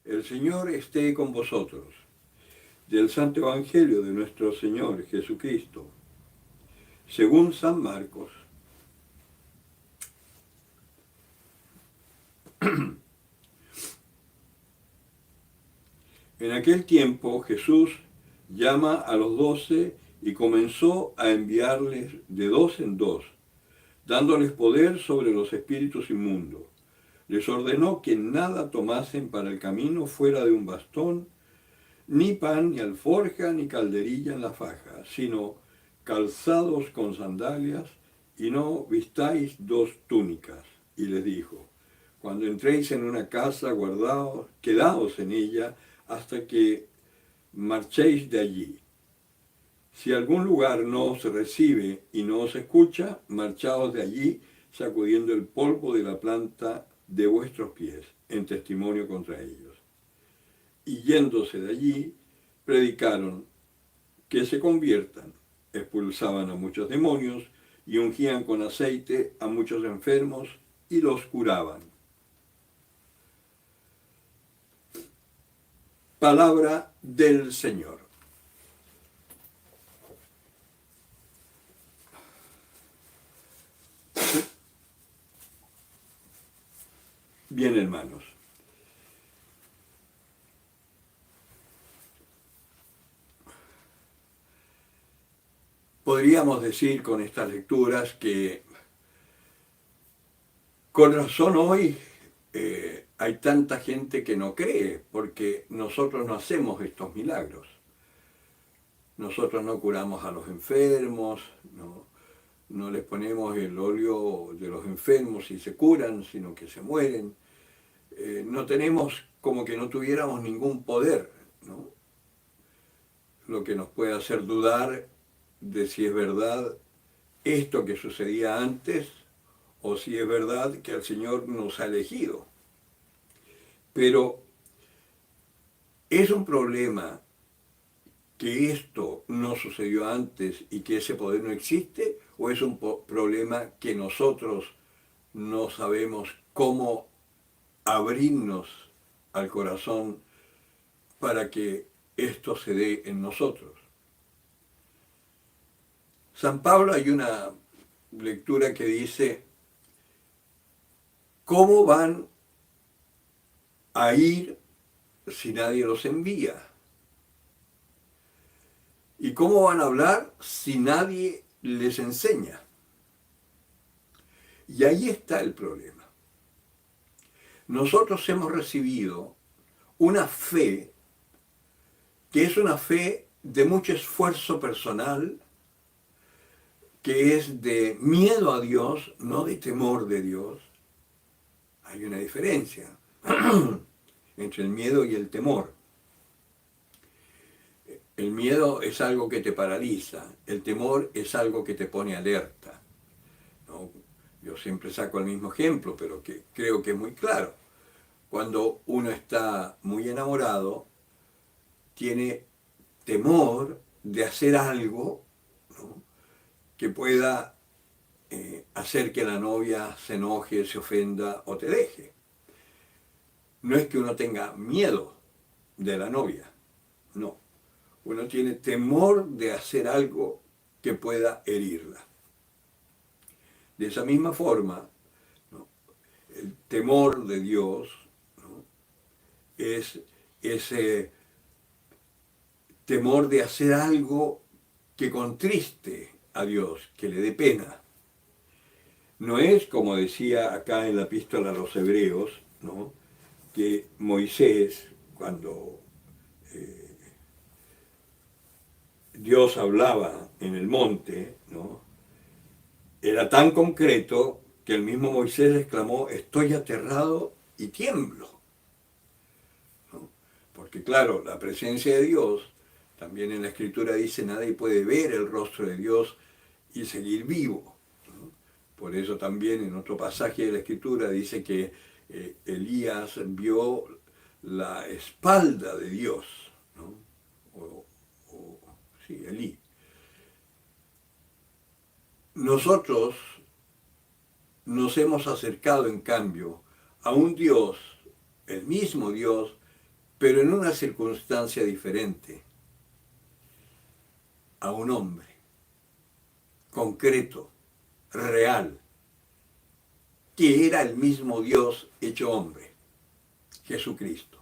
El Señor esté con vosotros. Del Santo Evangelio de nuestro Señor Jesucristo, según San Marcos. En aquel tiempo Jesús llama a los 12 y comenzó a enviarles de dos en dos, dándoles poder sobre los espíritus inmundos. Les ordenó que nada tomasen para el camino fuera de un bastón, ni pan, ni alforja, ni calderilla en la faja, sino calzados con sandalias, y no vistáis dos túnicas. Y les dijo: cuando entréis en una casa, guardaos, quedaos en ella hasta que marchéis de allí. Si algún lugar no os recibe y no os escucha, marchaos de allí, sacudiendo el polvo de la planta de vuestros pies, en testimonio contra ellos. Y yéndose de allí, predicaron que se conviertan, expulsaban a muchos demonios y ungían con aceite a muchos enfermos y los curaban. Palabra del Señor. Bien, hermanos. Podríamos decir con estas lecturas que con razón hoy hay tanta gente que no cree, porque nosotros no hacemos estos milagros. Nosotros no curamos a los enfermos, no les ponemos el óleo de los enfermos y se curan, sino que se mueren. No tenemos como que no tuviéramos ningún poder, ¿no? Lo que nos puede hacer dudar de si es verdad esto que sucedía antes o si es verdad que el Señor nos ha elegido. Pero es un problema que esto no sucedió antes y que ese poder no existe, o es un problema que nosotros no sabemos cómo abrirnos al corazón para que esto se dé en nosotros. San Pablo, hay una lectura que dice: ¿cómo van a ir si nadie los envía? ¿Y cómo van a hablar si nadie les enseña? Y ahí está el problema. Nosotros hemos recibido una fe que es una fe de mucho esfuerzo personal, que es de miedo a Dios, no de temor de Dios. Hay una diferencia entre el miedo y el temor. El miedo es algo que te paraliza, el temor es algo que te pone alerta, ¿no? Yo siempre saco el mismo ejemplo, pero que creo que es muy claro. Cuando uno está muy enamorado, tiene temor de hacer algo, ¿no?, que pueda hacer que la novia se enoje, se ofenda o te deje. No es que uno tenga miedo de la novia, no. Uno tiene temor de hacer algo que pueda herirla. De esa misma forma, ¿no?, el temor de Dios, ¿no?, es ese temor de hacer algo que contriste a Dios, que le dé pena. No es como decía acá en la epístola a los Hebreos, ¿no?, que Moisés, cuando Dios hablaba en el monte, ¿no?, era tan concreto que el mismo Moisés exclamó: estoy aterrado y tiemblo, ¿no? Porque claro, la presencia de Dios, también en la Escritura dice, nadie puede ver el rostro de Dios y seguir vivo, ¿no? Por eso también en otro pasaje de la Escritura dice que Elías vio la espalda de Dios, ¿no? Sí, Elí. Nosotros nos hemos acercado, en cambio, a un Dios, el mismo Dios, pero en una circunstancia diferente, a un hombre concreto, real, que era el mismo Dios hecho hombre, Jesucristo.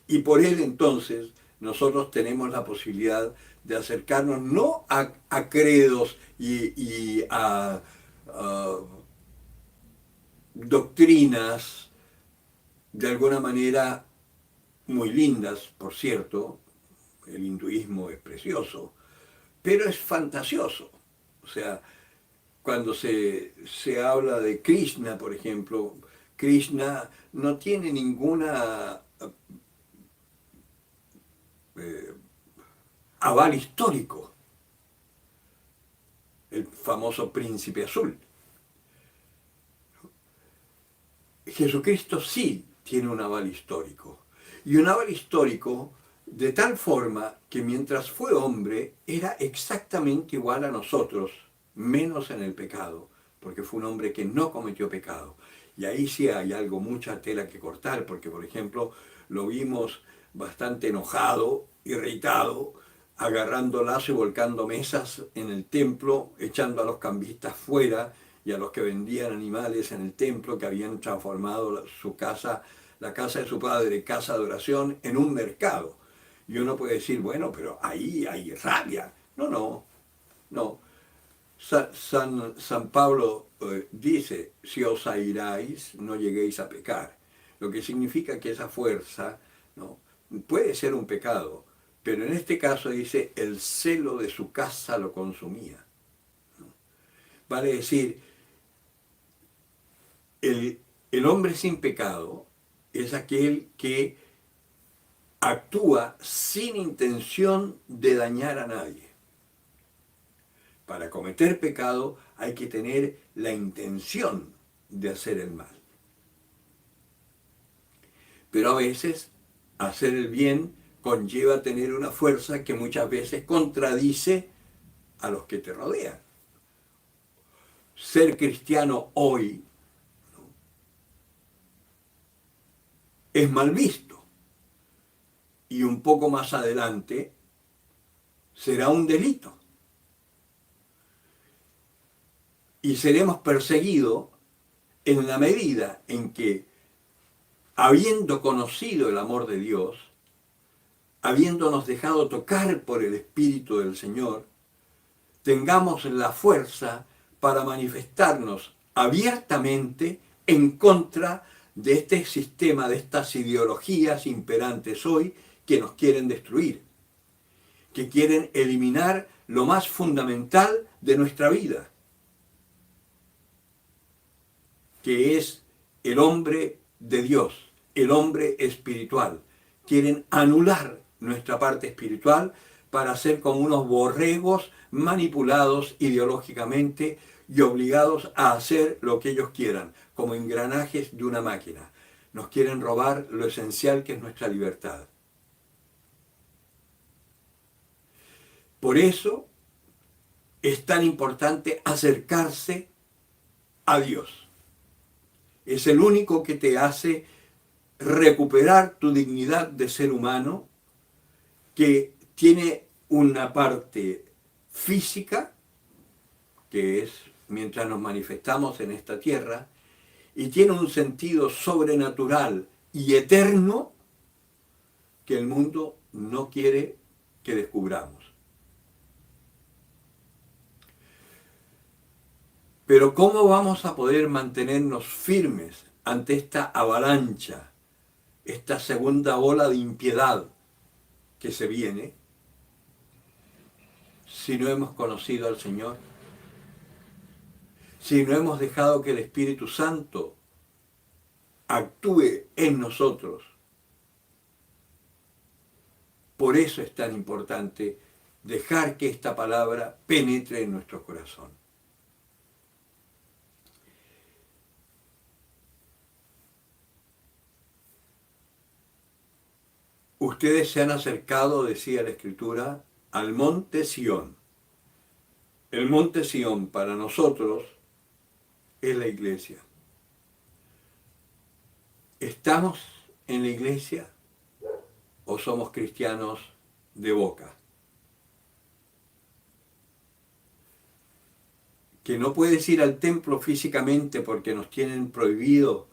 Y por él entonces nosotros tenemos la posibilidad de acercarnos no a credos y a doctrinas de alguna manera muy lindas, por cierto, el hinduismo es precioso, pero es fantasioso. O sea, cuando se habla de Krishna, por ejemplo, Krishna no tiene ninguna eh, aval histórico, el famoso príncipe azul. Jesucristo sí tiene un aval histórico, y un aval histórico de tal forma que mientras fue hombre era exactamente igual a nosotros, menos en el pecado, porque fue un hombre que no cometió pecado. Y ahí sí hay algo, mucha tela que cortar, porque por ejemplo lo vimos bastante enojado, irritado, agarrando lazo y volcando mesas en el templo, echando a los cambistas fuera y a los que vendían animales en el templo, que habían transformado su casa, la casa de su padre, casa de oración, en un mercado. Y uno puede decir, bueno, pero ahí hay rabia. No, no, no. San Pablo dice, si os airáis, no lleguéis a pecar. Lo que significa que esa fuerza, ¿no?, puede ser un pecado, pero en este caso dice, el celo de su casa lo consumía. Vale decir, el hombre sin pecado es aquel que actúa sin intención de dañar a nadie. Para cometer pecado hay que tener la intención de hacer el mal. Pero a veces hacer el bien conlleva tener una fuerza que muchas veces contradice a los que te rodean. Ser cristiano hoy, ¿no?, es mal visto. Y un poco más adelante será un delito. Y seremos perseguidos en la medida en que, habiendo conocido el amor de Dios, habiéndonos dejado tocar por el Espíritu del Señor, tengamos la fuerza para manifestarnos abiertamente en contra de este sistema, de estas ideologías imperantes hoy que nos quieren destruir, que quieren eliminar lo más fundamental de nuestra vida, que es el hombre de Dios, el hombre espiritual. Quieren anular nuestra parte espiritual para ser como unos borregos manipulados ideológicamente y obligados a hacer lo que ellos quieran, como engranajes de una máquina. Nos quieren robar lo esencial que es nuestra libertad. Por eso es tan importante acercarse a Dios. Es el único que te hace recuperar tu dignidad de ser humano, que tiene una parte física, que es mientras nos manifestamos en esta tierra, y tiene un sentido sobrenatural y eterno que el mundo no quiere que descubramos. Pero ¿cómo vamos a poder mantenernos firmes ante esta avalancha, esta segunda ola de impiedad que se viene, si no hemos conocido al Señor? Si no hemos dejado que el Espíritu Santo actúe en nosotros. Por eso es tan importante dejar que esta palabra penetre en nuestro corazón. Ustedes se han acercado, decía la Escritura, al monte Sión. El monte Sión para nosotros es la iglesia. Estamos en la iglesia o somos cristianos de boca? Que no puedes ir al templo físicamente porque nos tienen prohibido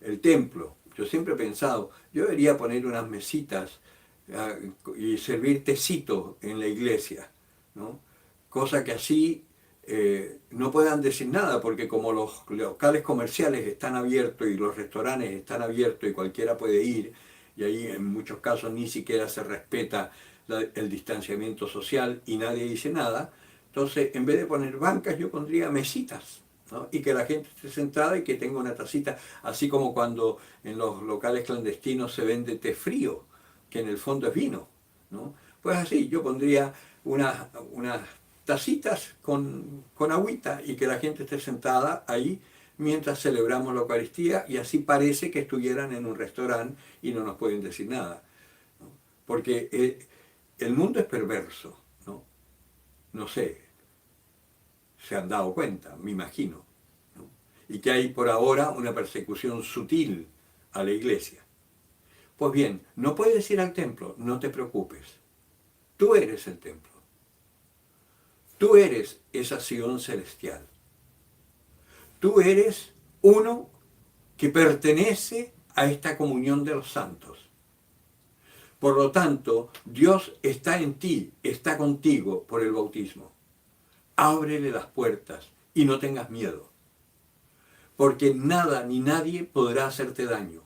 el templo. Yo siempre he pensado, yo debería poner unas mesitas y servir tecito en la iglesia, ¿no? Cosa que así no puedan decir nada, porque como los locales comerciales están abiertos y los restaurantes están abiertos y cualquiera puede ir, y ahí en muchos casos ni siquiera se respeta el distanciamiento social y nadie dice nada, entonces en vez de poner bancas yo pondría mesitas, ¿no? Y que la gente esté sentada y que tenga una tacita, así como cuando en los locales clandestinos se vende té frío, que en el fondo es vino, ¿no? Pues así, yo pondría unas tacitas con agüita y que la gente esté sentada ahí mientras celebramos la Eucaristía y así parece que estuvieran en un restaurante y no nos pueden decir nada, ¿no? Porque el mundo es perverso, ¿no? No sé, se han dado cuenta, me imagino, ¿no? Y que hay por ahora una persecución sutil a la iglesia. Pues bien, no puedes ir al templo, no te preocupes. Tú eres el templo. Tú eres esa Sion celestial. Tú eres uno que pertenece a esta comunión de los santos. Por lo tanto, Dios está en ti, está contigo por el bautismo. Ábrele las puertas y no tengas miedo, porque nada ni nadie podrá hacerte daño.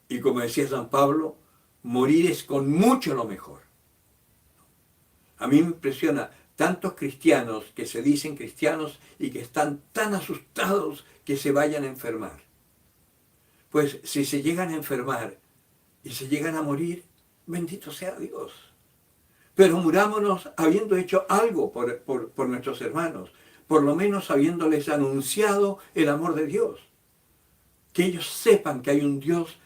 Y como decía San Pablo, morir es con mucho lo mejor. A mí me impresiona tantos cristianos que se dicen cristianos y que están tan asustados que se vayan a enfermar. Pues si se llegan a enfermar y se llegan a morir, bendito sea Dios. Pero murámonos habiendo hecho algo por nuestros hermanos, por lo menos habiéndoles anunciado el amor de Dios. Que ellos sepan que hay un Dios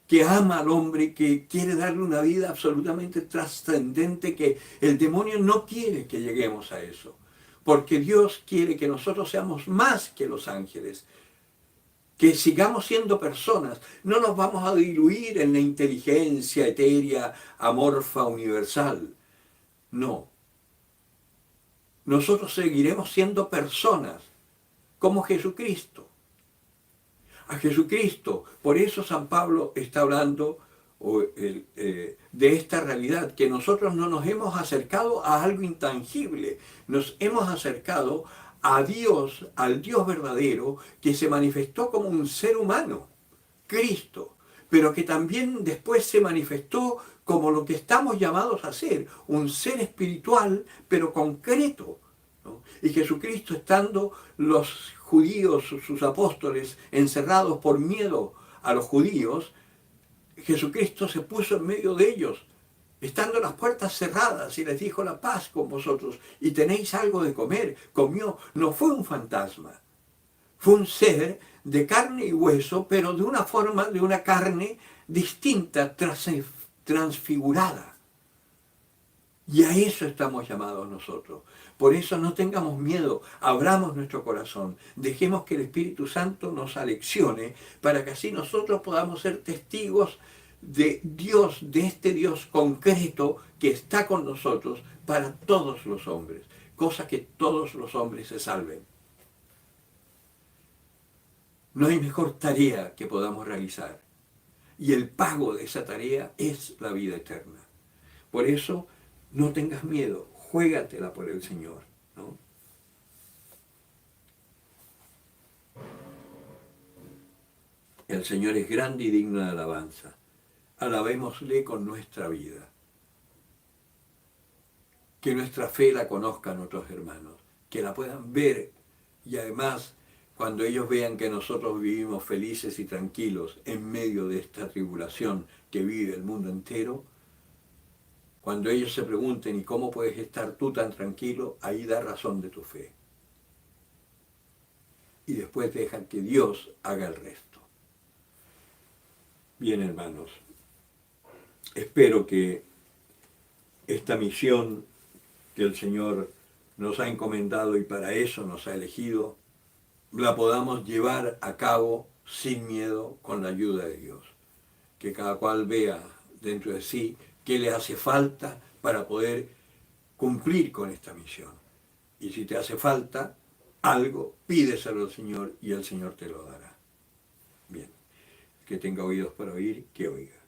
que ama al hombre, que quiere darle una vida absolutamente trascendente, que el demonio no quiere que lleguemos a eso. Porque Dios quiere que nosotros seamos más que los ángeles, que sigamos siendo personas, no nos vamos a diluir en la inteligencia etérea, amorfa, universal. No. Nosotros seguiremos siendo personas, como Jesucristo. A Jesucristo. Por eso San Pablo está hablando de esta realidad, que nosotros no nos hemos acercado a algo intangible, nos hemos acercado a Dios, al Dios verdadero, que se manifestó como un ser humano, Cristo, pero que también después se manifestó como lo que estamos llamados a ser, un ser espiritual, pero concreto, ¿no? Y Jesucristo, estando los judíos, sus apóstoles, encerrados por miedo a los judíos, Jesucristo se puso en medio de ellos, estando las puertas cerradas, y les dijo: la paz con vosotros, y tenéis algo de comer. Comió, no fue un fantasma, fue un ser de carne y hueso, pero de una forma, de una carne distinta, transfigurada. Y a eso estamos llamados nosotros. Por eso no tengamos miedo, abramos nuestro corazón, dejemos que el Espíritu Santo nos aleccione para que así nosotros podamos ser testigos de Dios, de este Dios concreto que está con nosotros para todos los hombres, cosa que todos los hombres se salven. No hay mejor tarea que podamos realizar, y el pago de esa tarea es la vida eterna. Por eso, no tengas miedo, juégatela por el Señor, ¿no? El Señor es grande y digno de alabanza. Alabémosle con nuestra vida. Que nuestra fe la conozcan otros hermanos, que la puedan ver, y además, cuando ellos vean que nosotros vivimos felices y tranquilos en medio de esta tribulación que vive el mundo entero, cuando ellos se pregunten: ¿y cómo puedes estar tú tan tranquilo? Ahí da razón de tu fe. Y después dejan que Dios haga el resto. Bien, hermanos, espero que esta misión que el Señor nos ha encomendado y para eso nos ha elegido, la podamos llevar a cabo sin miedo, con la ayuda de Dios. que cada cual vea dentro de sí qué le hace falta para poder cumplir con esta misión. Y si te hace falta algo, pídeselo al Señor y el Señor te lo dará. Bien, que tenga oídos para oír, que oiga.